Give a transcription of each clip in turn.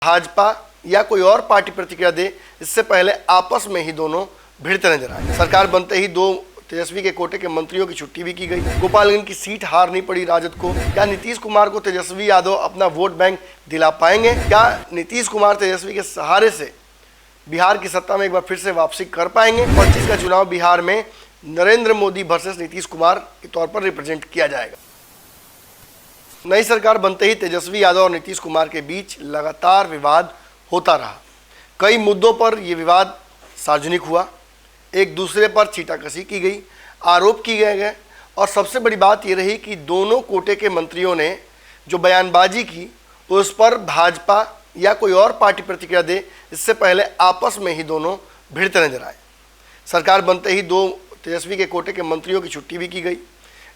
भाजपा या कोई और पार्टी प्रतिक्रिया दे, इससे पहले आपस में ही दोनों भिड़ते नजर आए। सरकार बनते ही दो तेजस्वी के कोटे के मंत्रियों की छुट्टी भी की गई। गोपालगंज की सीट हारनी पड़ी राजद को। क्या नीतीश कुमार को तेजस्वी यादव अपना वोट बैंक दिला पाएंगे? क्या नीतीश कुमार तेजस्वी के सहारे से बिहार की सत्ता में एक बार फिर से वापसी कर पाएंगे? 25 का चुनाव बिहार में नरेंद्र मोदी वर्सेस नीतीश कुमार के तौर पर रिप्रेजेंट किया जाएगा। नई सरकार बनते ही तेजस्वी यादव और नीतीश कुमार के बीच लगातार विवाद होता रहा। कई मुद्दों पर यह विवाद सार्वजनिक हुआ, एक दूसरे पर छींटाकशी की गई, आरोप किए गए और सबसे बड़ी बात यह रही कि दोनों कोटे के मंत्रियों ने जो बयानबाजी की उस पर भाजपा या कोई और पार्टी प्रतिक्रिया दे, इससे पहले आपस में ही दोनों भिड़ते नजर आए। सरकार बनते ही दो तेजस्वी के कोटे के मंत्रियों की छुट्टी भी की गई।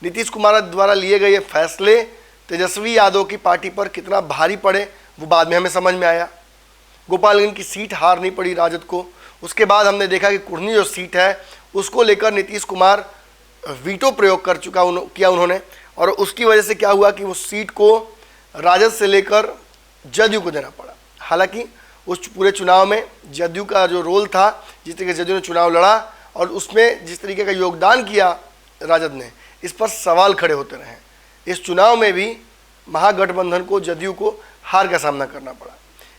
नीतीश कुमार द्वारा लिए गए ये फैसले तेजस्वी यादव की पार्टी पर कितना भारी पड़े वो बाद में हमें समझ में आया। गोपालगंज की सीट हारनी पड़ी राजद को। उसके बाद हमने देखा कि कुढ़नी जो सीट है उसको लेकर नीतीश कुमार वीटो प्रयोग कर किया उन्होंने, और उसकी वजह से क्या हुआ कि उस सीट को राजद से लेकर जदयू को देना पड़ा। हालांकि उस पूरे चुनाव में जदयू का जो रोल था, जिस तरीके से जदयू ने चुनाव लड़ा और उसमें जिस तरीके का योगदान किया राजद ने, इस पर सवाल खड़े होते रहे। इस चुनाव में भी महागठबंधन को, जदयू को हार का सामना करना पड़ा।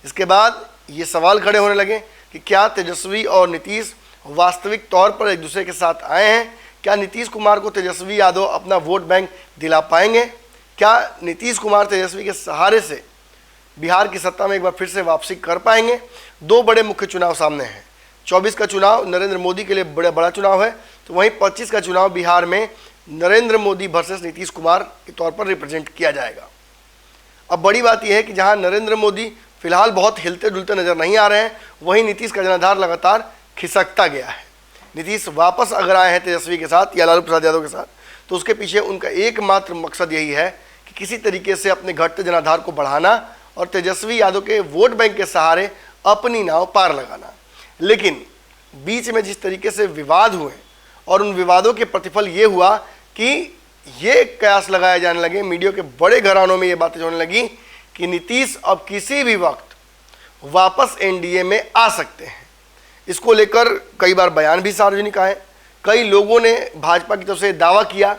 इसके बाद ये सवाल खड़े होने लगे कि क्या तेजस्वी और नीतीश वास्तविक तौर पर एक दूसरे के साथ आए हैं? क्या नीतीश कुमार को तेजस्वी यादव अपना वोट बैंक दिला पाएंगे? क्या नीतीश कुमार तेजस्वी के सहारे से बिहार की सत्ता में एक बार फिर से वापसी कर पाएंगे? दो बड़े मुख्य चुनाव सामने हैं। 24 का चुनाव नरेंद्र मोदी के लिए बड़ा चुनाव है, तो वहीं 25 का चुनाव बिहार में नरेंद्र मोदी वर्सेस नीतीश कुमार के तौर पर रिप्रेजेंट किया जाएगा। अब बड़ी बात यह है कि जहां नरेंद्र मोदी फिलहाल बहुत हिलते डुलते नजर नहीं आ रहे हैं, वहीं नीतीश का जनाधार लगातार खिसकता गया है। नीतीश वापस अगर आए हैं तेजस्वी के साथ या लालू प्रसाद यादव के साथ, तो उसके पीछे उनका एकमात्र मकसद यही है कि किसी तरीके से अपने घटते जनाधार को बढ़ाना और तेजस्वी यादव के वोट बैंक के सहारे अपनी नाव पार लगाना। लेकिन बीच में जिस तरीके से विवाद हुए और उन विवादों के प्रतिफल ये हुआ कि ये कयास लगाए जाने लगे, मीडिया के बड़े घरानों में ये बातें होने लगी कि नीतीश अब किसी भी वक्त वापस एनडीए में आ सकते हैं। इसको लेकर कई बार बयान भी सार्वजनिक आए। कई लोगों ने भाजपा की तरफ से दावा किया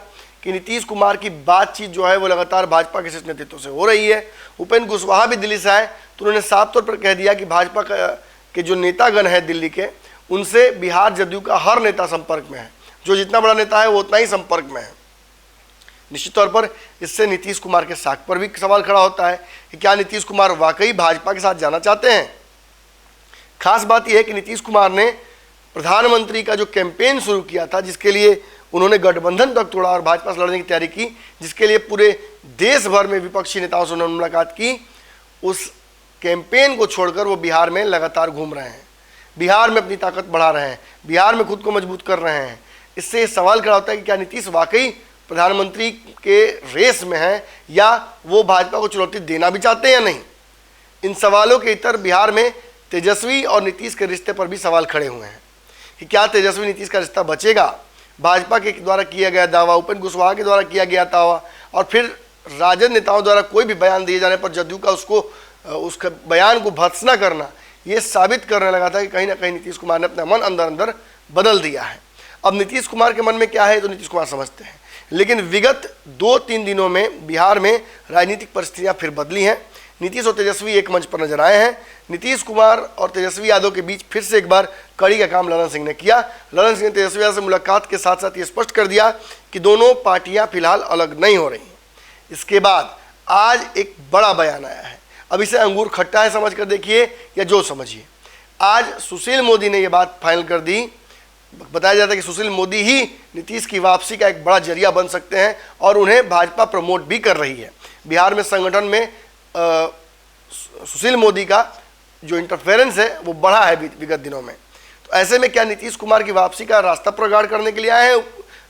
कि नीतीश कुमार की बातचीत जो है वो लगातार भाजपा के शीर्ष नेतृत्व से हो रही है। उपेंद्र कुशवाहा भी दिल्ली से आए तो उन्होंने साफ तौर पर कह दिया कि भाजपा के जो नेतागण हैं दिल्ली के, उनसे बिहार जदयू का हर नेता संपर्क में है। जो जितना बड़ा नेता है वो उतना ही संपर्क में है। निश्चित तौर पर इससे नीतीश कुमार के साख पर भी सवाल खड़ा होता है कि क्या नीतीश कुमार वाकई भाजपा के साथ जाना चाहते हैं। खास बात यह है कि नीतीश कुमार ने प्रधानमंत्री का जो कैंपेन शुरू किया था, जिसके लिए उन्होंने गठबंधन तक तोड़ा और भाजपा से लड़ने की तैयारी की, जिसके लिए पूरे देश भर में विपक्षी नेताओं से उन्होंने मुलाकात की, उस कैंपेन को छोड़कर वो बिहार में लगातार घूम रहे हैं, बिहार में अपनी ताकत बढ़ा रहे हैं, बिहार में खुद को मजबूत कर रहे हैं। इससे सवाल खड़ा होता है कि क्या नीतीश वाकई प्रधानमंत्री के रेस में है या वो भाजपा को चुनौती देना भी चाहते हैं या नहीं। इन सवालों के इतर बिहार में तेजस्वी और नीतीश के रिश्ते पर भी सवाल खड़े हुए हैं कि क्या तेजस्वी नीतीश का रिश्ता बचेगा। भाजपा के द्वारा किया गया दावा, उपेंद्र कुशवाहा के द्वारा किया गया दावा और फिर राजद नेताओं द्वारा कोई भी बयान दिए जाने पर जदयू का उसके बयान को भत्सना करना, ये साबित करने लगा था कि कहीं ना कहीं नीतीश कुमार ने अपना मन अंदर अंदर बदल दिया है। अब नीतीश कुमार के मन में क्या है तो नीतीश कुमार समझते हैं, लेकिन विगत 2-3 दिनों में बिहार में राजनीतिक परिस्थितियां फिर बदली हैं। नीतीश और तेजस्वी एक मंच पर नजर आए हैं। नीतीश कुमार और तेजस्वी यादव के बीच फिर से एक बार कड़ी का काम ललन सिंह ने किया। ललन सिंह ने तेजस्वी यादव से मुलाकात के साथ साथ ये स्पष्ट कर दिया कि दोनों पार्टियां फिलहाल अलग नहीं हो रही हैं। इसके बाद आज एक बड़ा बयान आया है। अब इसे अंगूर खट्टा है समझ कर देखिए या जो समझिए। आज सुशील मोदी ने यह बात फाइनल कर दी। बताया जाता है कि सुशील मोदी ही नीतीश की वापसी का एक बड़ा जरिया बन सकते हैं और उन्हें भाजपा प्रमोट भी कर रही है। बिहार में संगठन में सुशील मोदी का जो इंटरफेरेंस है वो बढ़ा है विगत दिनों में। तो ऐसे में क्या नीतीश कुमार की वापसी का रास्ता प्रगाढ़ करने के लिए आए हैं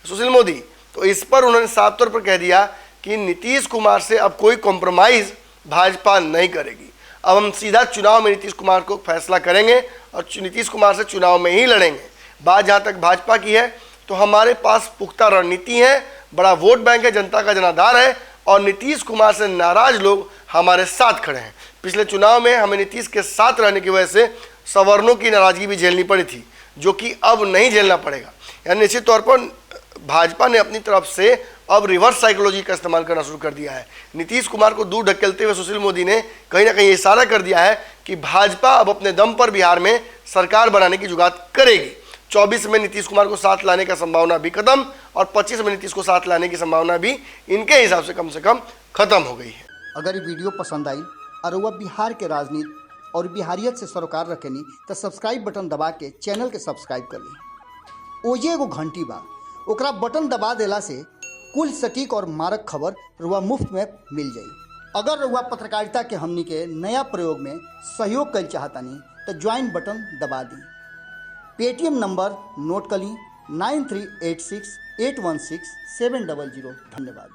सुशील मोदी? तो इस पर उन्होंने साफ तौर पर कह दिया कि नीतीश कुमार से अब कोई कॉम्प्रोमाइज़ भाजपा नहीं करेगी। अब हम सीधा चुनाव में नीतीश कुमार को फैसला करेंगे और नीतीश कुमार से चुनाव में ही लड़ेंगे। बात जहाँ तक भाजपा की है तो हमारे पास पुख्ता रणनीति है, बड़ा वोट बैंक है, जनता का जनाधार है और नीतीश कुमार से नाराज लोग हमारे साथ खड़े हैं। पिछले चुनाव में हमें नीतीश के साथ रहने की वजह से सवर्णों की नाराजगी भी झेलनी पड़ी थी, जो कि अब नहीं झेलना पड़ेगा। यानी निश्चित तौर पर भाजपा ने अपनी तरफ से अब रिवर्स साइकोलॉजी का इस्तेमाल करना शुरू कर दिया है। नीतीश कुमार को दूर ढकेलते हुए सुशील मोदी ने कहीं ना कहीं इशारा कर दिया है कि भाजपा अब अपने दम पर बिहार में सरकार बनाने की जुगात करेगी। 24 में नीतीश कुमार को साथ लाने का संभावना भी खत्म और 25 में नीतीश को साथ लाने की संभावना भी इनके हिसाब से कम खत्म हो गई है। अगर ये वीडियो पसंद आई और वह बिहार के राजनीति और बिहारियत से सरोकार रखेनी तो सब्सक्राइब बटन दबा के चैनल के सब्सक्राइब कर ली। ओजे एगो घंटी बा, ओकरा बटन दबा देला से कुल सटीक और मारक खबर रुआ मुफ्त में मिल जाई। अगर रुआ पत्रकारिता के हमनी के नया प्रयोग में सहयोग कर चाहतानी तो ज्वाइन बटन दबा दी। पेटीएम नंबर नोट कर ली 9386816700। धन्यवाद।